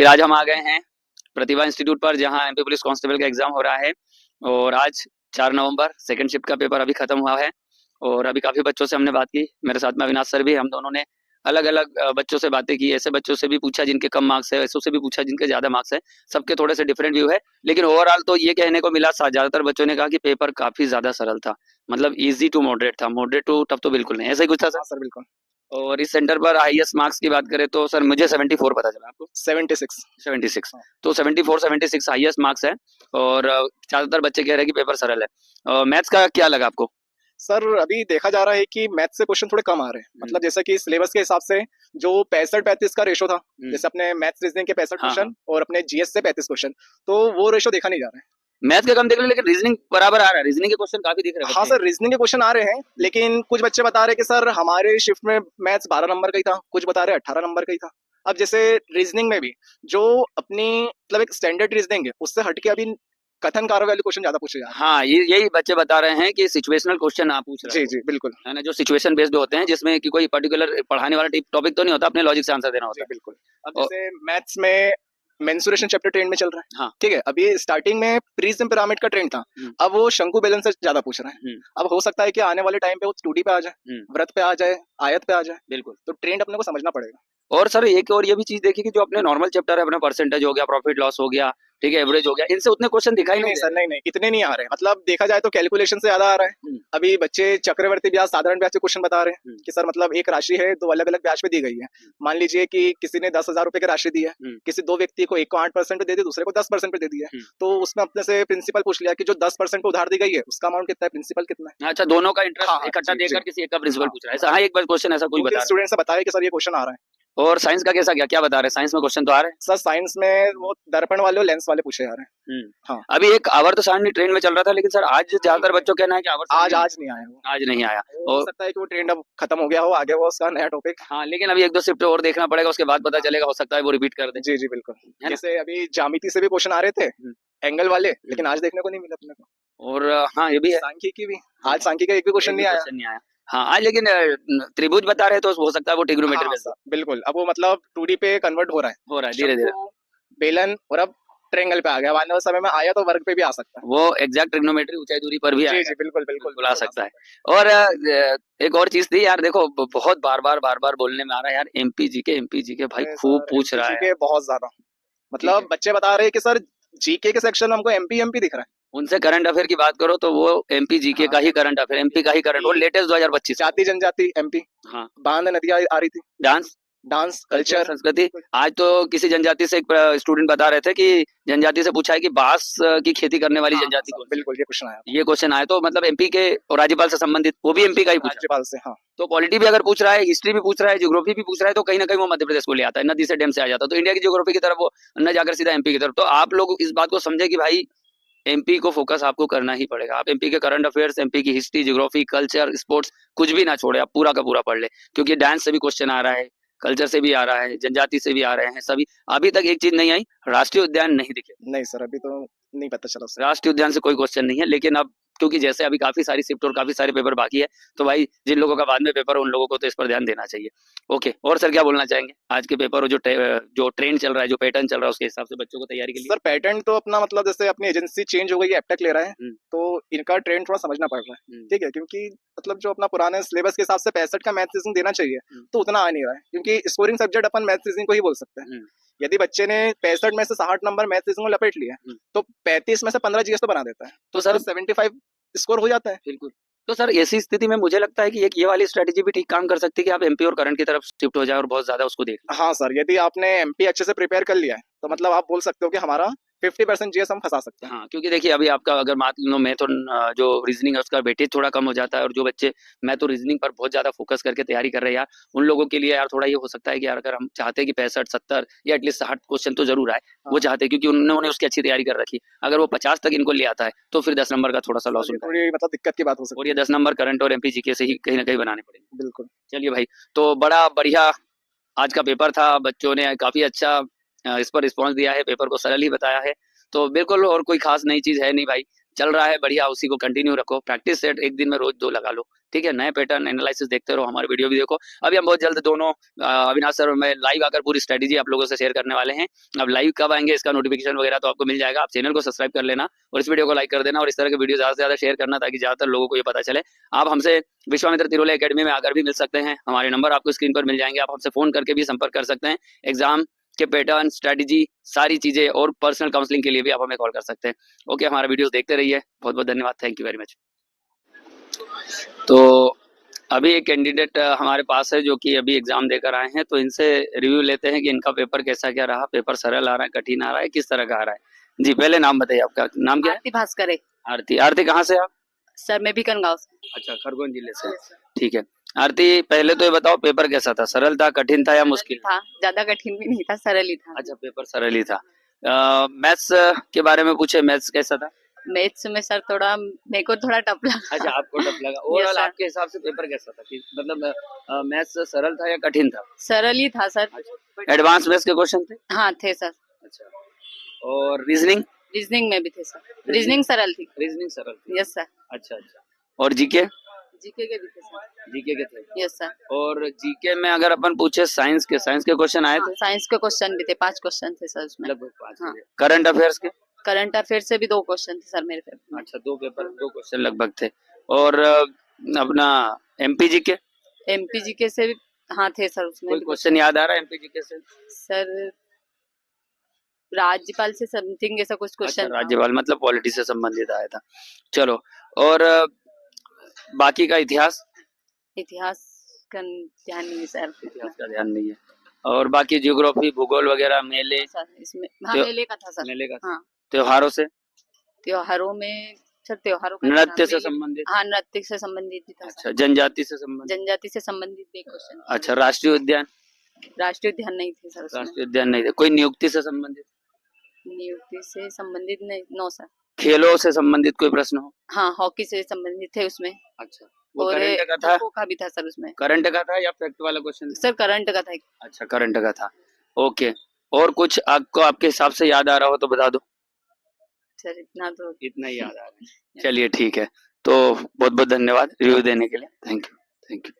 फिर आज हम आ गए हैं प्रतिभा इंस्टीट्यूट पर, जहां एमपी पुलिस कांस्टेबल का एग्जाम हो रहा है। और आज 4 नवंबर सेकंड शिफ्ट का पेपर अभी खत्म हुआ है। और अभी काफी बच्चों से हमने बात की, मेरे साथ में अविनाश सर भी। हम दोनों ने अलग अलग बच्चों से बातें की। ऐसे बच्चों से भी पूछा जिनके कम मार्क्स है, ऐसों से भी पूछा जिनके ज्यादा मार्क्स है। सबके थोड़े से डिफरेंट व्यू है, लेकिन ओवरऑल तो ये कहने को मिला, ज्यादातर बच्चों ने कहा कि पेपर काफी ज्यादा सरल था। मतलब इजी टू मॉडरेट था, मॉडरेट टू टफ तो बिल्कुल नहीं। ऐसा ही कुछ था हाँ सर। सर, बिल्कुल। और इस सेंटर पर हाईएस्ट मार्क्स की बात करें तो सर मुझे 74 पता चला। आपको? 76। 76। हाँ। तो 74-76 हाईएस्ट मार्क्स है। और ज्यादातर बच्चे कह रहे हैं कि पेपर सरल है। मैथ्स का क्या लगा आपको? सर, अभी देखा जा रहा है कि मैथ से क्वेश्चन थोड़े कम आ रहे हैं। मतलब जैसा कि सिलेबस के हिसाब से जो 65-35 का रेशो था, जैसे अपने मैथ्स रीजनिंग के 65 हाँ हाँ। क्वेश्चन और अपने जीएस से 35 क्वेश्चन, तो वो रेशो देखा नहीं जा रहा है। मैथ्स का कम देख लो, लेकिन रीजनिंग बराबर आ रहा है। रीजनिंग के क्वेश्चन काफी दिख रहे हैं हाँ बच्चे। सर, रीजनिंग के क्वेश्चन आ रहे हैं, लेकिन कुछ बच्चे बता रहे हैं कि सर हमारे शिफ्ट में मैथ्स 12 नंबर का ही था, कुछ बता रहे हैं 18 नंबर का ही था। अब जैसे रीजनिंग में भी जो अपनी मतलब एक स्टैंडर्ड रीजनिंग है, उससे हटके अभी कथन कार्य वाले क्वेश्चन ज्यादा पूछे जा रहे हाँ, ये यही बच्चे बता रहे हैं कि सिचुएशनल क्वेश्चन आप पूछ हैं। रहे जी हो, जी, बिल्कुल। है ना, जो सिचुएशन बेस्ड होते हैं, जिसमें कि कोई पर्टिकुलर पढ़ाने वाला टॉपिक तो नहीं होता, अपने लॉजिक से आंसर देना जी होता बिल्कुल। अब है। और जैसे मैथ्स में मेंसुरेशन चैप्टर ट्रेंड में चल रहा है। हाँ। ठीक है, अभी स्टार्टिंग में प्रिज्म पिरामिड का ट्रेंड था, अब वो शंकु बेलन से ज्यादा पूछ रहा है। अब हो सकता है कि आने वाले टाइम पे वो 2D पे आ जाए, वृत्त पे आ जाए, आयत पे आ जाए। बिल्कुल। तो ट्रेंड अपने को समझना पड़ेगा। और सर एक और ये भी चीज देखिए कि जो अपने नॉर्मल चैप्टर है, अपना परसेंटेज हो गया, प्रॉफिट लॉस हो गया, ठीक है, एवरेज हो गया, इनसे उतने क्वेश्चन दिखाई नहीं नहीं नहीं दे सर, रहे। नहीं नहीं, इतने नहीं आ रहे। मतलब देखा जाए तो कैलकुलेशन से ज्यादा आ रहा है। अभी बच्चे चक्रवर्ती ब्याज, साधारण ब्याज के क्वेश्चन बता रहे हैं कि सर मतलब एक राशि है, दो अलग अलग ब्याज पे दी गई है। मान लीजिए कि किसी ने 10,000 रुपए की राशि दी है, किसी दो व्यक्ति को, एक को 8% पे दे दी, दूसरे को 10% पे दे दी है। तो उसमें अपने से प्रिंसिपल पूछ लिया कि जो 10% पे उधार दी गई है उसका अमाउंट कितना है, प्रिंसिपल कितना है। अच्छा, दोनों का हाँ इंटरेस्ट हाँ, इकट्ठा जी जी। देकर किसी एक का प्रिंसिपल हाँ, पूछ रहा है, ऐसा? हाँ, एक बार क्वेश्चन ऐसा कोई दो तीन बता रहा स्टूडेंट से बताया कि सर ये क्वेश्चन आ रहा है। है। और साइंस का कैसा गया, क्या बता रहे हैं? साइंस में क्वेश्चन तो आ रहे सर साइंस में वो दर्पण वाले और लेंस वाले पूछे जा रहे हैं। हैं। हाँ। अभी एक आवर्त सारणी ट्रेंड में चल रहा था, लेकिन सर आज ज्यादातर बच्चों का कहना है कि आवर्त सारणी आज आज नहीं आया वो। आज नहीं आया। हो और सकता है कि वो ट्रेंड अब खत्म हो गया हो, आगे वो उसका नया टॉपिक। हाँ, लेकिन अभी एक दो शिफ्ट और देखना पड़ेगा, उसके बाद पता चलेगा, हो सकता है वो रिपीट कर दे, जी जी, बिल्कुल। है ना। जैसे अभी ज्यामिति से भी क्वेश्चन आ रहे थे, एंगल वाले, लेकिन आज देखने को नहीं मिला अपने को। और हाँ, ये भी है। सांख्यिकी भी, आज सांख्यिकी का एक भी क्वेश्चन एक भी नहीं आया। क्वेश्चन नहीं आया। हाँ, आज लेकिन त्रिभुज बता रहे हैं, तो हो सकता है वो हाँ ट्रिग्नोमेट्री हाँ बेस्ड सर, बिल्कुल। अब वो मतलब 2D पे कन्वर्ट हो रहा है। हो रहा है धीरे धीरे। शंकु, बेलन और अब ट्रेंगल पे आ गया। अब आने वाले समय में आया तो वर्ग पे भी आ सकता है। वो एग्जैक्ट ट्रिग्नोमेट्री ऊंचाई दूरी पर भी जी आएगा। जी, बिल्कुल बिल्कुल बिल्कुल आ बिल्कुल आ सकता है। सकता है। और एक और चीज थी यार, देखो बहुत बार बार बोलने में आ रहा है यार, एमपी जी के भाई अरे खूब सर, पूछ एमपी रहा जी है के यार। बहुत ज्यादा। ठीक है, मतलब बच्चे बता रहे हैं कि सर जीके के सेक्शन में हमको एमपी एमपी दिख रहा उनसे करंट अफेयर की बात करो तो वो एमपी है। जीके हाँ, का ही करंट अफेयर, एमपी का ही करंट, वो एमपी, लेटेस्ट 2025 का। जाति जनजाति एमपी, हाँ, बांध नदियां आ रही थी, डांस, डांस कल्चर, कल्चर। संस्कृति। आज तो किसी जनजाति से एक स्टूडेंट बता रहे थे कि जनजाति से पूछा है कि बांस की खेती करने वाली हाँ हाँ जनजाति सर, कौन सी है। बिल्कुल ये क्वेश्चन आया था। ये क्वेश्चन आए तो मतलब एमपी के और राज्यपाल से संबंधित, वो भी एमपी का ही पूछा। राज्यपाल से, हाँ। तो पॉलिटी भी अगर पूछ रहा है, हिस्ट्री भी पूछ रहा है, ज्योग्राफी भी पूछ रहा है, तो कहीं ना कहीं वो मध्य प्रदेश को ले आता है, नदी से डैम से आ जाता है, तो इंडिया की ज्योग्राफी की तरफ वो न जाकर सीधा एमपी की तरफ। तो आप लोग इस बात को समझे कि भाई एमपी को फोकस आपको करना ही पड़ेगा। आप एमपी के करंट अफेयर्स, एमपी की हिस्ट्री, ज्योग्राफी, कल्चर, स्पोर्ट्स कुछ भी ना छोड़े, आप पूरा का पूरा पढ़ ले, क्योंकि डांस से भी क्वेश्चन आ रहा है, कल्चर से भी आ रहा है, जनजाति से भी आ रहे हैं सभी। अभी तक एक चीज नहीं आई, राष्ट्रीय उद्यान नहीं दिखे। नहीं सर, अभी तो नहीं पता चला उसका। राष्ट्रीय उद्यान से कोई क्वेश्चन नहीं है, लेकिन अब क्योंकि जैसे अभी काफी सारी शिफ्ट और काफी सारे पेपर बाकी है, तो भाई जिन लोगों का बाद में पेपर है उन लोगों को तो इस पर ध्यान देना चाहिए। ओके, और सर क्या बोलना चाहेंगे आज के पेपर और जो ट्रेंड चल रहा है, जो पैटर्न चल रहा है, उसके हिसाब से बच्चों को तैयारी के लिए? सर पैटर्न तो अपना मतलब जैसे अपनी एजेंसी चेंज हो गई है, एप्टेक ले रहा है, हम्म, तो इनका ट्रेंड थोड़ा समझना पड़ रहा है। ठीक है, क्योंकि मतलब जो अपना पुराने सिलेबस के हिसाब से 65 का मैथ रीजनिंग देना चाहिए, तो उतना आ नहीं रहा है, क्योंकि स्कोरिंग सब्जेक्ट अपन मैथ रीजनिंग को ही बोल सकते हैं। यदि बच्चे ने 65 में से 60 नंबर मैथ रीजनिंग में लपेट लिया, तो 35 में से 15 जीएस तो बना देता है, तो तो सर सर 75 स्कोर हो जाता है। बिल्कुल। तो सर ऐसी स्थिति में मुझे लगता है कि एक ये वाली स्ट्रेटेजी भी ठीक काम कर सकती है कि आप एमपी और करंट की तरफ शिफ्ट हो जाए और बहुत ज्यादा उसको देख लें। हाँ सर, यदि आपने एमपी अच्छे से प्रिपेयर कर लिया है, तो मतलब आप बोल सकते हो कि हमारा 50% जीएस हम फंसा सकते हैं। हाँ, क्योंकि देखिए अभी आपका अगर मान लो मैथ और जो रीजनिंग है उसका वेटेज थोड़ा कम हो जाता है, और जो बच्चे मैथ और रीजनिंग पर बहुत ज्यादा फोकस करके तैयारी कर रहे हैं यार, उन लोगों के लिए यार थोड़ा ये हो सकता है कि यार अगर हम चाहते हैं कि 65-70 या एटलीस्ट 60 क्वेश्चन तो जरूर आए, वो चाहते हैं, क्योंकि उन्होंने उसकी अच्छी तैयारी कर रखी। अगर वो 50 तक इनको ले आता है तो फिर 10 नंबर का थोड़ा सा लॉस सर ये उनका है। थोड़ी मतलब दिक्कत की बात हो और सकती ये 10 नंबर करंट और एमपी जीके से ही कहीं ना कहीं बनाने पड़ेंगे। है। बिल्कुल। चलिए भाई, तो बड़ा बढ़िया आज का पेपर था, बच्चों ने काफी अच्छा इस पर रिस्पॉन्स दिया है, पेपर को सरल ही बताया है। तो बिल्कुल और कोई खास नई चीज है नहीं भाई, चल रहा है बढ़िया, उसी को कंटिन्यू रखो, प्रैक्टिस सेट एक दिन में रोज 2 लगा लो, ठीक है, नए पैटर्न एनालिसिस देखते रहो, हमारे वीडियो भी देखो। अभी हम बहुत जल्द दोनों अविनाश सर और मैं लाइव आकर पूरी स्ट्रेटेजी आप लोगों से शेयर करने वाले हैं। अब लाइव कब आएंगे इसका नोटिफिकेशन वगैरह तो आपको मिल जाएगा। आप चैनल को सब्सक्राइब कर लेना और इस वीडियो को लाइक कर देना और इस तरह के वीडियो ज़्यादा से ज़्यादा शेयर करना ताकि ज़्यादातर लोगों को ये पता चले। आप हमसे विश्वामित्र तिरोले एकेडमी में आकर भी मिल सकते हैं, हमारे नंबर आपको स्क्रीन पर मिल जाएंगे। आप हमसे फ़ोन करके भी संपर्क कर सकते हैं। एग्जाम के पैटर्न, स्ट्रेटेजी, सारी चीज़ें और पर्सनल काउंसलिंग के लिए भी आप हमें कॉल कर सकते हैं। ओके, हमारा वीडियोस देखते रहिए। बहुत बहुत धन्यवाद, थैंक यू वेरी मच। तो अभी एक कैंडिडेट हमारे पास है जो कि अभी एग्जाम देकर आए हैं, तो इनसे रिव्यू लेते हैं कि इनका पेपर कैसा क्या रहा, पेपर सरल आ रहा है, कठिन आ रहा है, किस तरह का आ रहा है। जी, पहले नाम बताइए, आपका नाम क्या है? आरती भास्कर है आरती। आरती कहाँ से आप? सर, मैं बीकन गांव से। अच्छा, खरगोन जिले से। ठीक है आरती, पहले तो ये बताओ पेपर कैसा था, सरल था, कठिन था या मुश्किल था, ज्यादा कठिन भी नहीं था, सरल ही था। अच्छा, पेपर सरल ही था। मैथ्स के बारे में पूछे, मैथ्स कैसा था? मैथ्स में सर थोड़ा मेरे को थोड़ा टफ लगा। अच्छा, आपको टफ लगा। Overall sir. आपके हिसाब से पेपर कैसा था? मतलब मैथ्स सरल था या कठिन था? सरल ही था सर। एडवांस मैथ्स के क्वेश्चन थे? हाँ थे सर। अच्छा, और रीजनिंग? रीजनिंग में भी थे सर। रीजनिंग सरल थी। रीजनिंग सरल थी। Yes sir. अच्छा अच्छा, और जीके? जीके के भी थे सर। जीके के थे। Yes sir. और जीके में अगर अपन पूछे साइंस के क्वेश्चन आए थे? साइंस के क्वेश्चन भी थे, 5 क्वेश्चन थे सर उसमें। लगभग 5। हाँ। करंट अफेयर्स के? करंट अफेयर से भी 2 क्वेश्चन थे सर मेरे पेपर में। अच्छा, 2 क्वेश्चन लगभग थे। और अपना एमपी जीके? एमपी जीके से भी हाँ थे सर उसमें। कोई क्वेश्चन याद आ रहा है एमपी जीके से? सर राज्यपाल से समथिंग ऐसा कुछ क्वेश्चन। अच्छा, राज्यपाल मतलब पॉलिटी से संबंधित आया था। चलो, और बाकी का इतिहास? इतिहास का ध्यान नहीं है सर। इतिहास का ध्यान नहीं है। और बाकी ज्योग्राफी, भूगोल वगैरह, मेले? सर इसमें हाँ त्यो- मेले का था सर। मेले का था। हाँ। त्योहारों से? त्योहारों में सर त्योहारों का नृत्य से मेले- संबंधित? हाँ नृत्य से संबंधित भी था सर। अच्छा, जनजाति से संबंधित? जनजाति से संबंधित भी क्वेश्चन। अच्छा, राष्ट्रीय उद्यान? राष्ट्रीय उद्यान नहीं थे सर उसमें। राष्ट्रीय उद्यान नहीं थे। कोई नियुक्ति से संबंधित? नियुक्ति से संबंधित नहीं, नो सर। खेलों से संबंधित कोई प्रश्न हो? हाँ हॉकी से संबंधित थे उसमें। अच्छा, वो और करंट का था? खो का भी था सर उसमें। करंट का था या फैक्ट वाला क्वेश्चन? सर करंट का था। अच्छा, करंट का था। ओके, और कुछ आपको आपके हिसाब से याद आ रहा हो तो बता दो। सर इतना ही याद आ रहा है। चलिए ठीक है, तो बहुत बहुत धन्यवाद रिव्यू देने के लिए। Thank you.